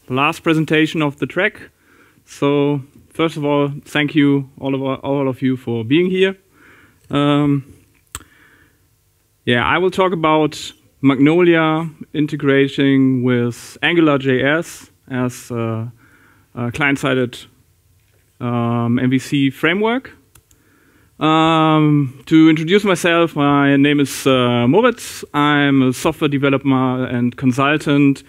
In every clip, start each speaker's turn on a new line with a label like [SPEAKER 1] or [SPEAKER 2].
[SPEAKER 1] last presentation of the track. So first of all, thank you all of you for being here. Yeah, I will talk about Magnolia integrating with AngularJS as a client-sided MVC framework. To introduce myself, my name is Moritz. I'm a software developer and consultant.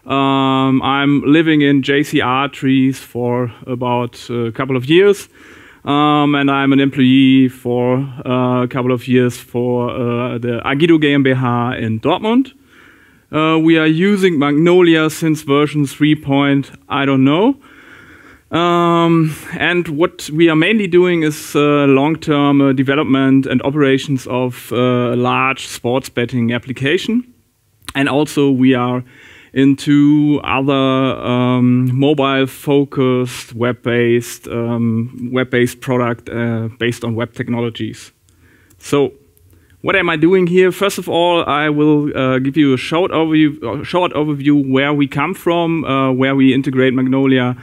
[SPEAKER 1] I'm living in JCR trees for about a couple of years. And I'm an employee for a couple of years for the Agido GmbH in Dortmund. We are using Magnolia since version 3. I don't know. And what we are mainly doing is long-term development and operations of a large sports betting application. And also we are into other mobile-focused, web-based product based on web technologies. So, what am I doing here? First of all, I will give you a short overview where we come from, where we integrate Magnolia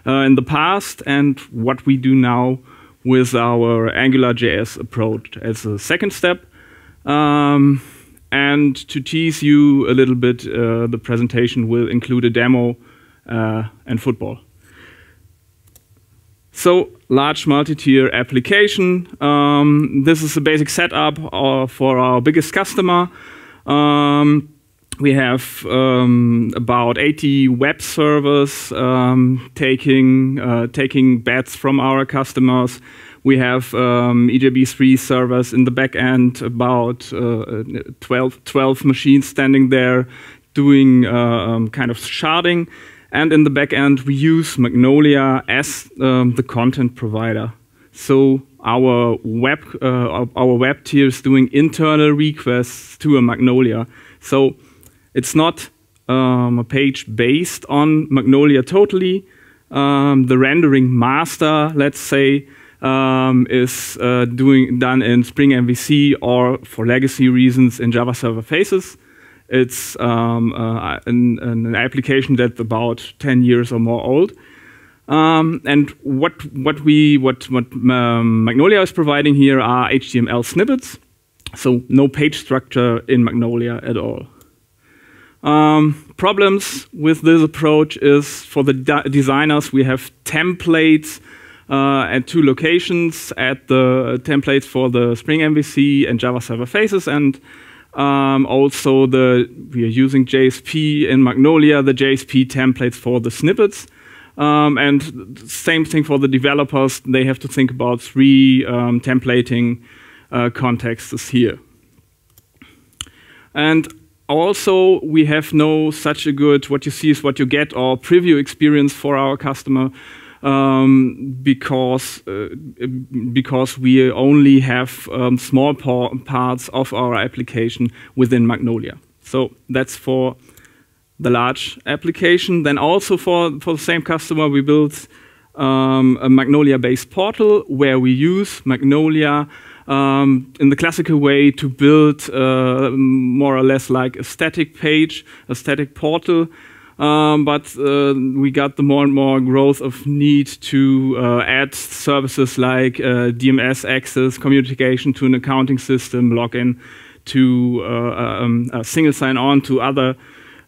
[SPEAKER 1] in the past, and what we do now with our AngularJS approach as a second step. And to tease you a little bit, the presentation will include a demo and football. So, large multi-tier application. This is the basic setup for our biggest customer. We have about 80 web servers taking bets from our customers. We have EJB3 servers in the back end, about 12 machines standing there doing kind of sharding. And in the back end, we use Magnolia as the content provider. So our web tier is doing internal requests to a Magnolia. So it's not a page based on Magnolia totally. The rendering master, let's say, is done in Spring MVC or for legacy reasons in Java Server Faces. It's an application that's about 10 years or more old. And what Magnolia is providing here are HTML snippets, so no page structure in Magnolia at all. Problems with this approach is for the designers, we have templates at 2 locations, at the templates for the Spring MVC and Java Server Faces, and also we are using JSP in Magnolia, the JSP templates for the snippets. And same thing for the developers, they have to think about 3 templating contexts here. And also, we have no such a good what you see is what you get or preview experience for our customer because we only have small parts of our application within Magnolia. So that's for the large application. Then also for the same customer, we built a Magnolia-based portal where we use Magnolia in the classical way to build more or less like a static page, a static portal. But we got the more and more growth of need to add services like DMS access, communication to an accounting system, login to a single sign-on to other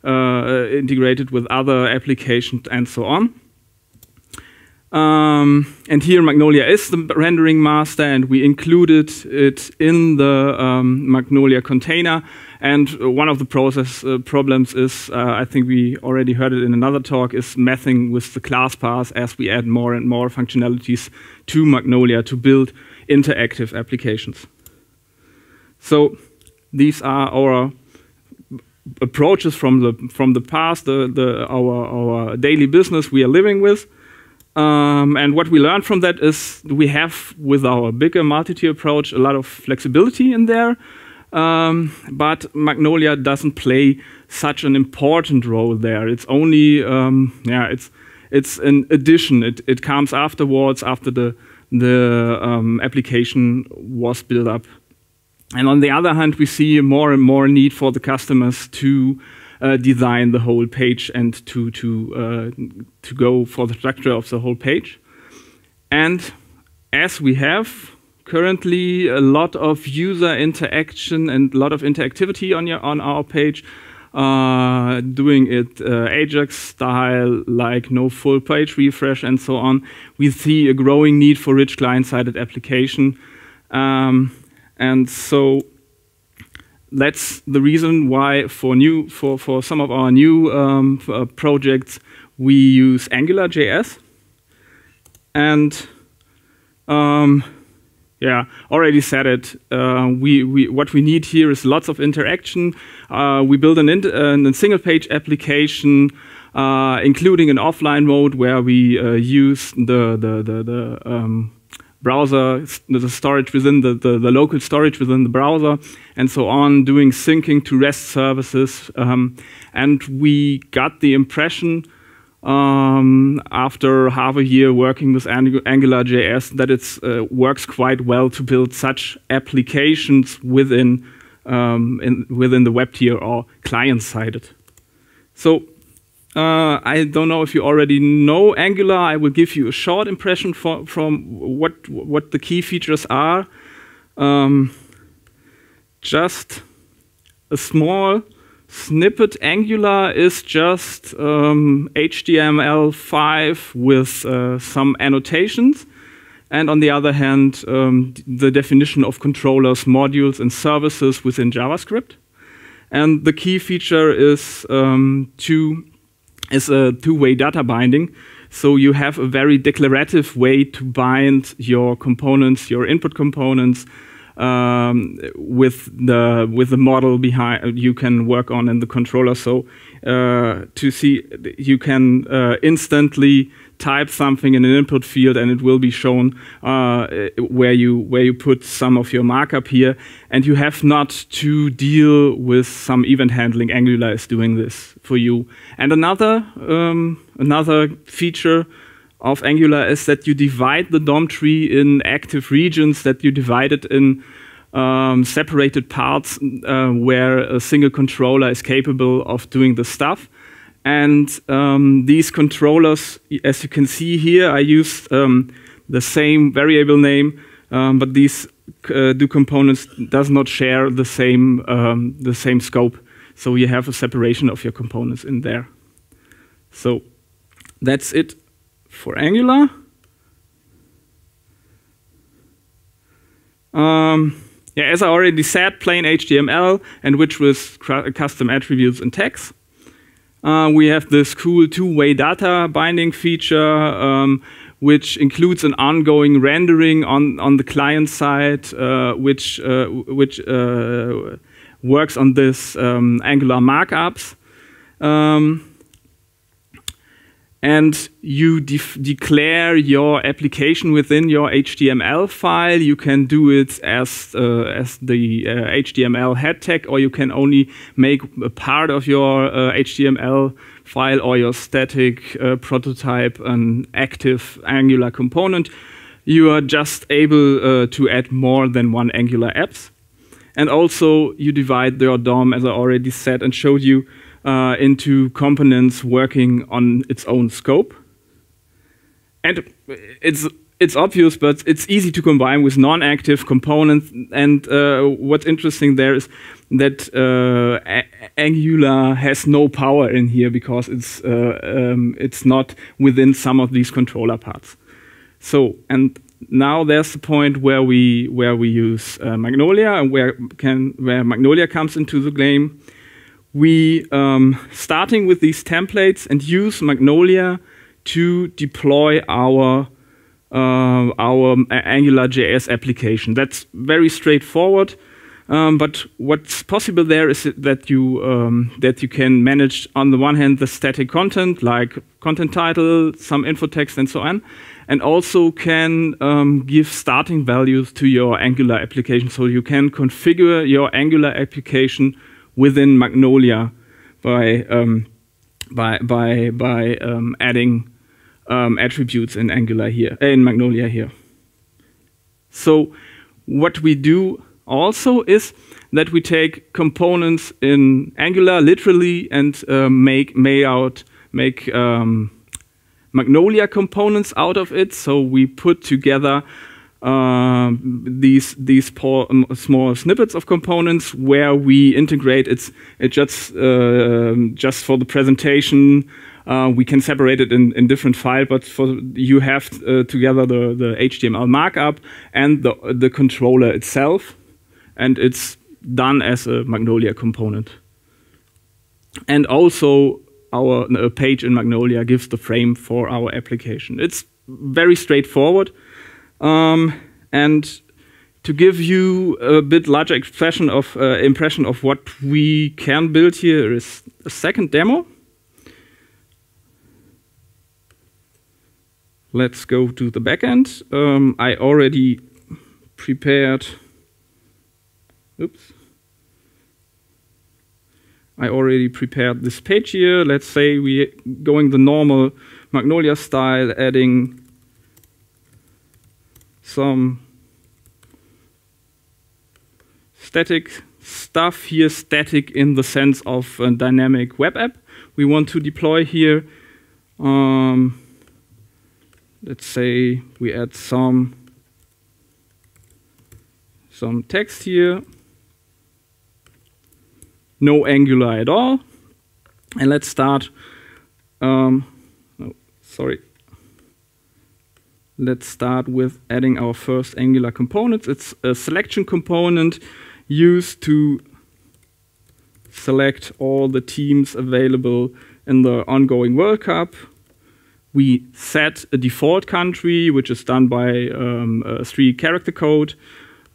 [SPEAKER 1] integrated with other applications and so on. And here Magnolia is the rendering master, and we included it in the Magnolia container. And one of the problems is, I think we already heard it in another talk, is messing with the class path as we add more and more functionalities to Magnolia to build interactive applications. So these are our approaches from the past, our daily business we are living with. And what we learned from that is we have, with our bigger multi-tier approach, a lot of flexibility in there. But Magnolia doesn't play such an important role there. It's only, it's an addition. It comes afterwards, after the application was built up. And on the other hand, we see more and more need for the customers to design the whole page and to go for the structure of the whole page. And as we have currently a lot of user interaction and a lot of interactivity on our page, doing it Ajax style, like no full page refresh and so on, we see a growing need for rich client-sided application. And so that's the reason why for some of our new projects we use AngularJS. And yeah, already said it. What we need here is lots of interaction. We build a single-page application, including an offline mode where we use the browser, the storage within the local storage within the browser, and so on, doing syncing to REST services. And we got the impression after half a year working with AngularJS that it works quite well to build such applications within the web tier or client-sided. So I don't know if you already know Angular. I will give you a short impression from what the key features are. Just a small snippet. Angular is just HTML5 with some annotations, and on the other hand, the definition of controllers, modules, and services within JavaScript. And the key feature is a two-way data binding. So you have a very declarative way to bind your components, your input components, with the model behind you can work on in the controller. So to see, you can instantly type something in an input field, and it will be shown where you put some of your markup here, and you have not to deal with some event handling. Angular is doing this for you. And another feature of Angular is that you divide the DOM tree in active regions, that you divide it in separated parts where a single controller is capable of doing the stuff. And these controllers, as you can see here, I used the same variable name, but these two components does not share the same scope. So you have a separation of your components in there. So that's it for Angular. Yeah, as I already said, plain HTML, and which with custom attributes and tags. We have this cool two-way data binding feature, which includes an ongoing rendering on the client side, which works on this Angular markups. And you declare your application within your HTML file. You can do it as the HTML head tag, or you can only make a part of your HTML file or your static prototype an active Angular component. You are just able to add more than one Angular apps. And also you divide your DOM, as I already said and showed you, into components working on its own scope. And it's obvious, but it's easy to combine with non-active components. And what's interesting there is that Angular has no power in here because it's not within some of these controller parts. So, and now there's the point where we use Magnolia, and where Magnolia comes into the game. We starting with these templates and use Magnolia to deploy our AngularJS application. That's very straightforward. But what's possible there is that you can manage, on the one hand, the static content, like content title, some info text, and so on, and also can give starting values to your Angular application. So you can configure your Angular application within Magnolia by adding attributes in Magnolia here. So what we do also is that we take components in Angular literally and make Magnolia components out of it. So we put together these small snippets of components where we integrate it just for the presentation. We can separate it in different files, but you have together the HTML markup and the controller itself, and it's done as a Magnolia component. And also our page in Magnolia gives the frame for our application. It's very straightforward. And to give you a bit larger impression of what we can build here is a second demo. Let's go to the backend. I already prepared. Oops. I already prepared this page here. Let's say we're going the normal Magnolia style, adding some static stuff here, static in the sense of a dynamic web app we want to deploy here. Let's say we add some text here. No Angular at all. And let's start, let's start with adding our first Angular component. It's a selection component used to select all the teams available in the ongoing World Cup. We set a default country, which is done by a 3-character code.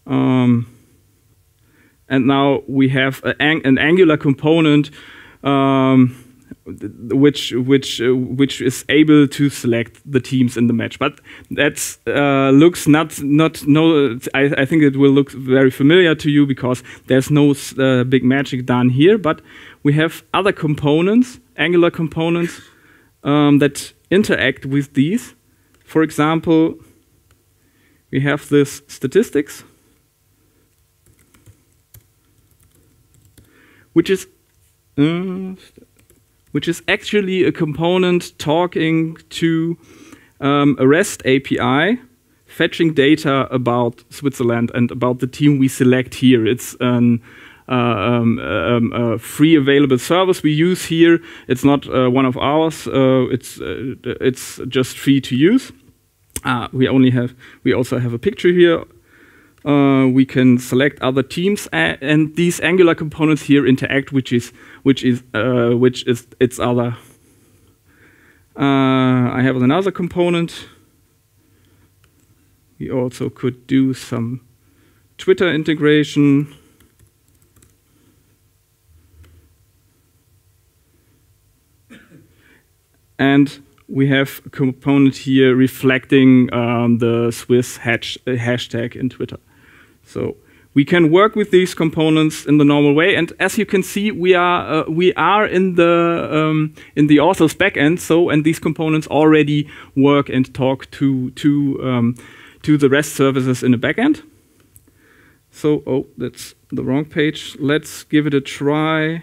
[SPEAKER 1] And now we have an Angular component which is able to select the teams in the match. But that looks I think it will look very familiar to you because there's no big magic done here. But we have other components, Angular components, that interact with these. For example, we have this statistics, which is actually a component talking to a REST API, fetching data about Switzerland and about the team we select here. It's a free available service we use here. It's not one of ours. It's just free to use. We also have a picture here. We can select other teams, and these Angular components here interact, which is its other. I have another component. We also could do some Twitter integration. And we have a component here reflecting the Swiss hashtag in Twitter. So we can work with these components in the normal way, and as you can see, we are in the author's backend. So, and these components already work and talk to the REST services in the backend. So, oh, that's the wrong page. Let's give it a try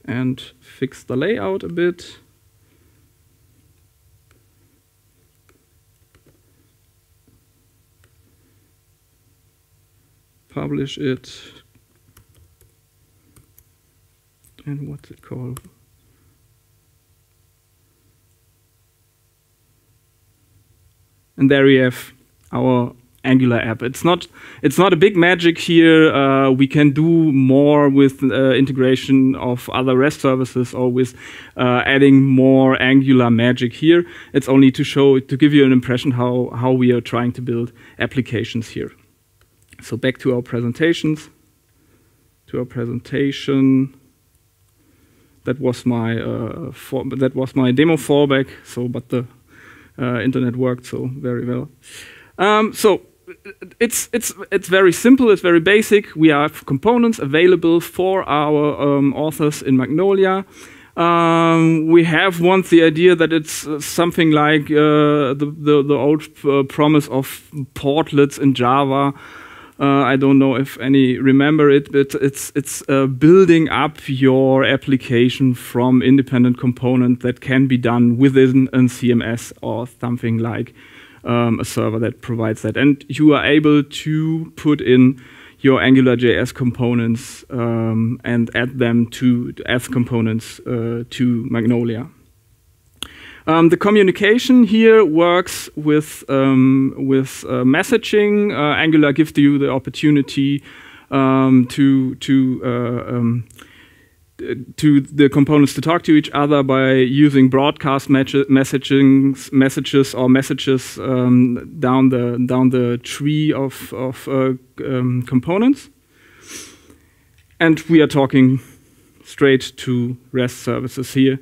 [SPEAKER 1] and fix the layout a bit. Publish it. And what's it called? And there we have our Angular app. It's not a big magic here. We can do more with integration of other REST services or with adding more Angular magic here. It's only to give you an impression how we are trying to build applications here. So back to our presentations. That was my demo fallback. So, but the internet worked so very well. So it's very simple. It's very basic. We have components available for our authors in Magnolia. We have once the idea that it's something like the old promise of portlets in Java. I don't know if any remember it, but it's building up your application from independent component that can be done within a CMS or something like a server that provides that. And you are able to put in your AngularJS components and add them as components to Magnolia. The communication here works with messaging. Angular gives you the opportunity to the components to talk to each other by using broadcast messages or messages down the tree of components. And we are talking straight to REST services here.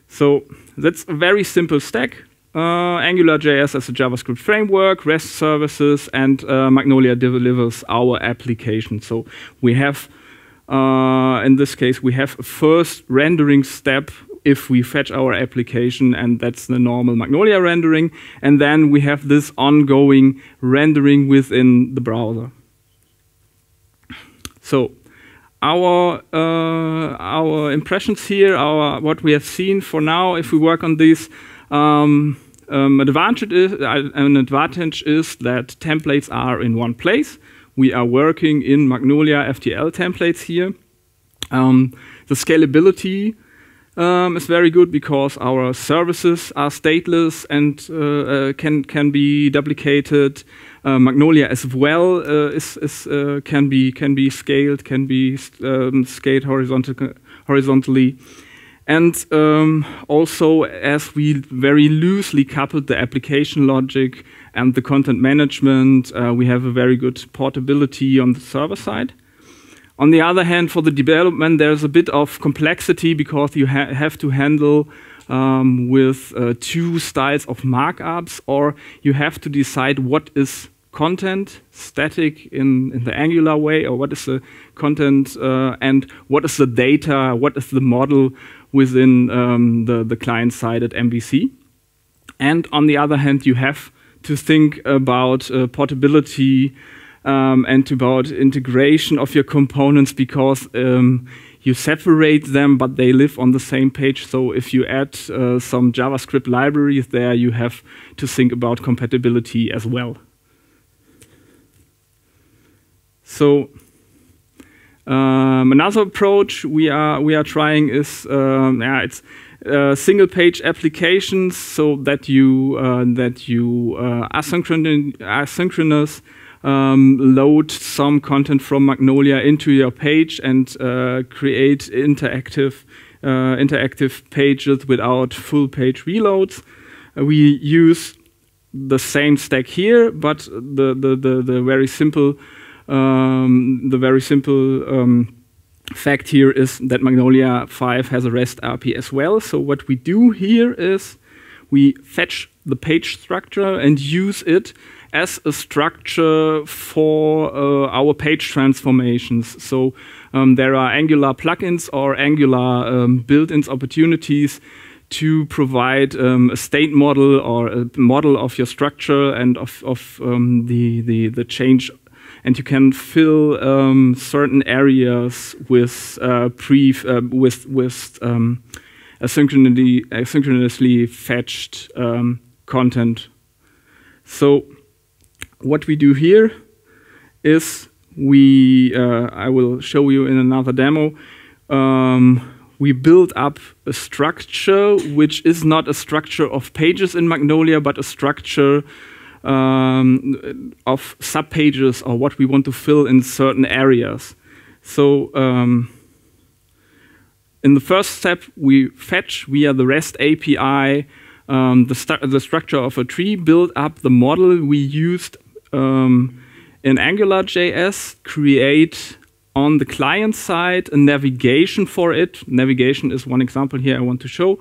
[SPEAKER 1] So that's a very simple stack. AngularJS as a JavaScript framework, REST services, and Magnolia delivers our application. So we have, in this case, we have a first rendering step if we fetch our application, and that's the normal Magnolia rendering. And then we have this ongoing rendering within the browser. So our impressions here, what we have seen for now, if we work on this, an advantage is that templates are in one place. We are working in Magnolia FTL templates here. The scalability is very good because our services are stateless and can be duplicated. Magnolia as well can be scaled, scaled horizontally. And also, as we very loosely coupled the application logic and the content management, we have a very good portability on the server side. On the other hand, for the development, there's a bit of complexity because you have to handle with two styles of markups, or you have to decide what is content, static in the Angular way, or what is the content and what is the data, what is the model within the client side at MVC. And on the other hand, you have to think about portability and about integration of your components because you separate them, but they live on the same page. So if you add some JavaScript libraries there, you have to think about compatibility as well. So another approach we are trying is it's single page applications, so that you asynchronous load some content from Magnolia into your page and create interactive pages without full page reloads. We use the same stack here, but the very simple fact here is that Magnolia 5 has a REST API as well. So what we do here is we fetch the page structure and use it as a structure for our page transformations. So there are Angular plugins or Angular built-in opportunities to provide a state model or a model of your structure and of the change. And you can fill certain areas with asynchronously fetched content. So what we do here is I will show you in another demo. We build up a structure which is not a structure of pages in Magnolia, but a structure of subpages or what we want to fill in certain areas. So in the first step, we fetch via the REST API the structure of a tree, build up the model we used in AngularJS, create on the client side a navigation for it. Navigation is one example here I want to show.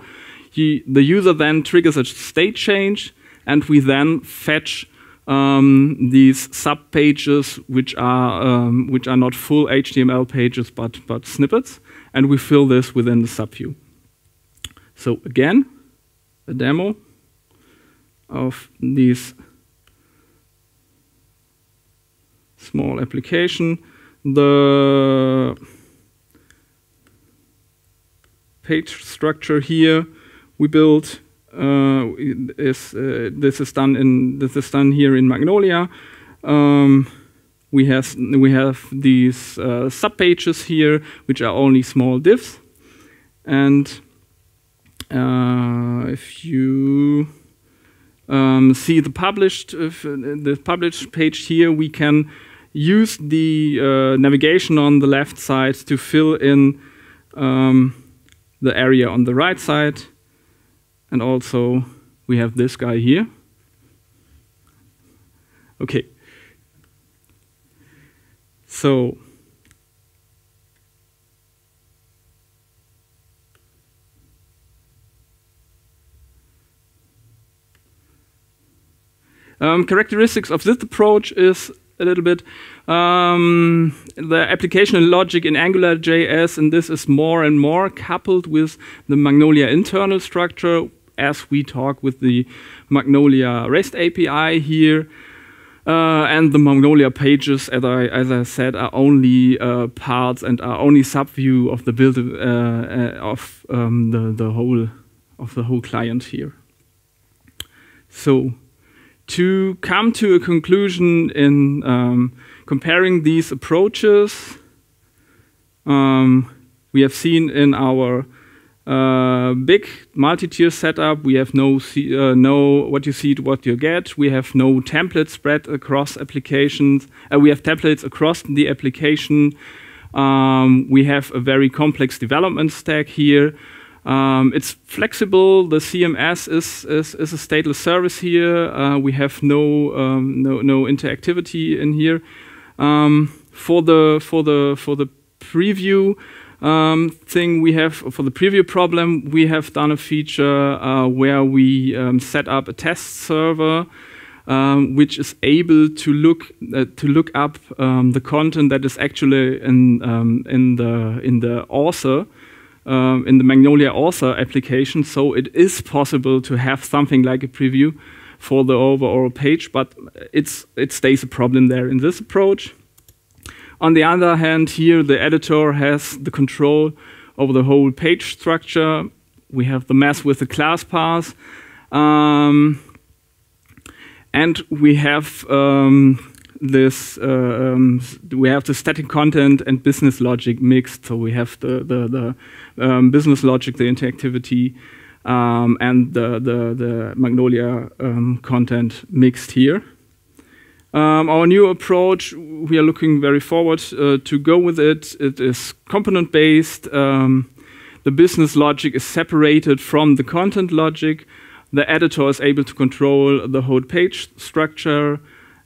[SPEAKER 1] The user then triggers a state change, and we then fetch these sub-pages, which are not full HTML pages, but snippets, and we fill this within the subview. So again, a demo of these small application. The page structure here we built this is done here in Magnolia. We have these sub pages here, which are only small divs, and if you see the published page here, we can use the navigation on the left side to fill in the area on the right side, and also we have this guy here. Okay, so characteristics of this approach is a little bit the application logic in AngularJS, and this is more and more coupled with the Magnolia internal structure as we talk with the Magnolia REST API here. And the Magnolia pages, as I said, are only parts and are only subview of the build of the whole client here. So, to come to a conclusion in comparing these approaches, we have seen in our big multi-tier setup, we have no what you see, what you get. We have no template spread across applications. We have templates across the application. We have a very complex development stack here. It's flexible. The CMS is a stateless service here. We have no interactivity in here. For the preview thing we have, for the preview problem, we have done a feature where we set up a test server which is able to look up the content that is actually in the author. In the Magnolia author application, so it is possible to have something like a preview for the overall page, but it stays a problem there in this approach. On the other hand, here the editor has the control over the whole page structure. We have the mess with the class path, and we have we have the static content and business logic mixed. So we have the business logic, the interactivity, and the Magnolia content mixed here. Our new approach, we are looking very forward to go with it. It is component based. The business logic is separated from the content logic. The editor is able to control the whole page structure.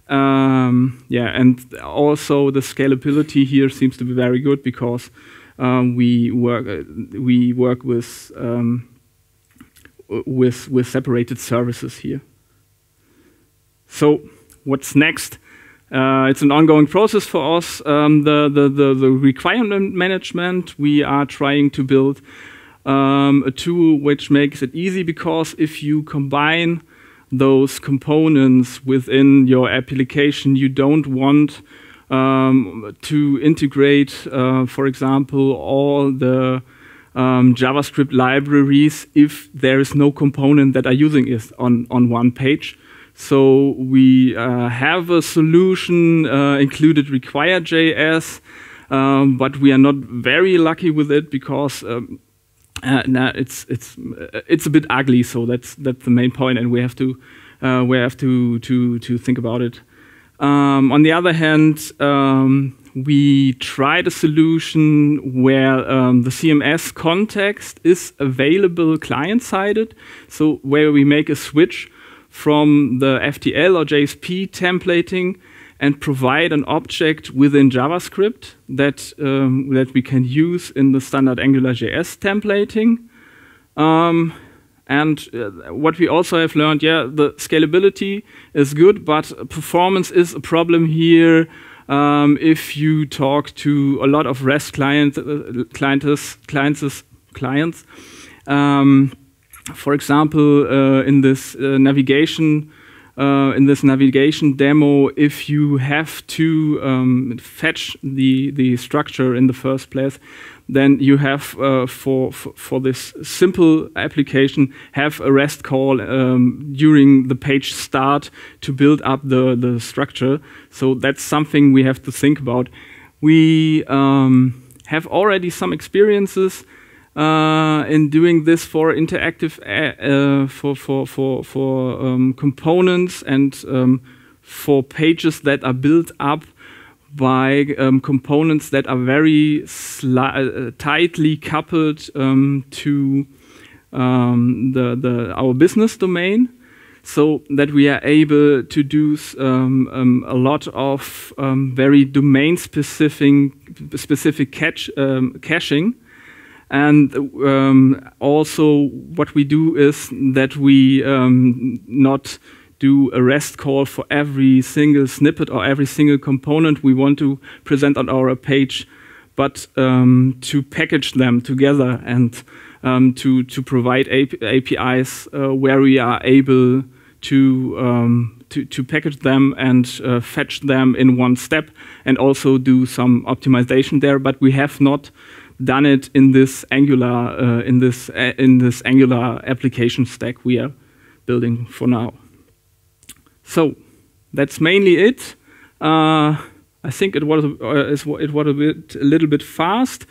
[SPEAKER 1] And also the scalability here seems to be very good because we work with separated services here. So what's next? It's an ongoing process for us. The requirement management, we are trying to build a tool which makes it easy, because if you combine those components within your application, you don't want to integrate, for example, all the JavaScript libraries if there is no component that are using it on one page. So we have a solution included require.js, but we are not very lucky with it because it's a bit ugly. So that's the main point, and we have to think about it. On the other hand, we tried a solution where the CMS context is available client-sided, so where we make a switch from the FTL or JSP templating and provide an object within JavaScript that we can use in the standard AngularJS templating. And what we also have learned, the scalability is good, but performance is a problem here. If you talk to a lot of REST clients, For example, in this navigation demo, if you have to fetch the structure in the first place, then you have for this simple application have a REST call during the page start to build up the structure. So that's something we have to think about. We have already some experiences in doing this for interactive for components and for pages that are built up by components that are very tightly coupled to our business domain, so that we are able to do a lot of very domain-specific caching. And also what we do is that we not do a REST call for every single snippet or every single component we want to present on our page, but to package them together and to provide APIs where we are able to package them and fetch them in one step, and also do some optimization there. But we have not done it in this Angular in this Angular application stack we are building for now. So that's mainly it. I think it was a little bit fast.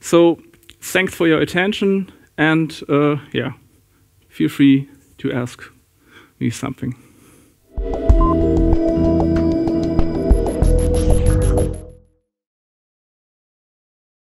[SPEAKER 1] So thanks for your attention, and yeah, feel free to ask me something.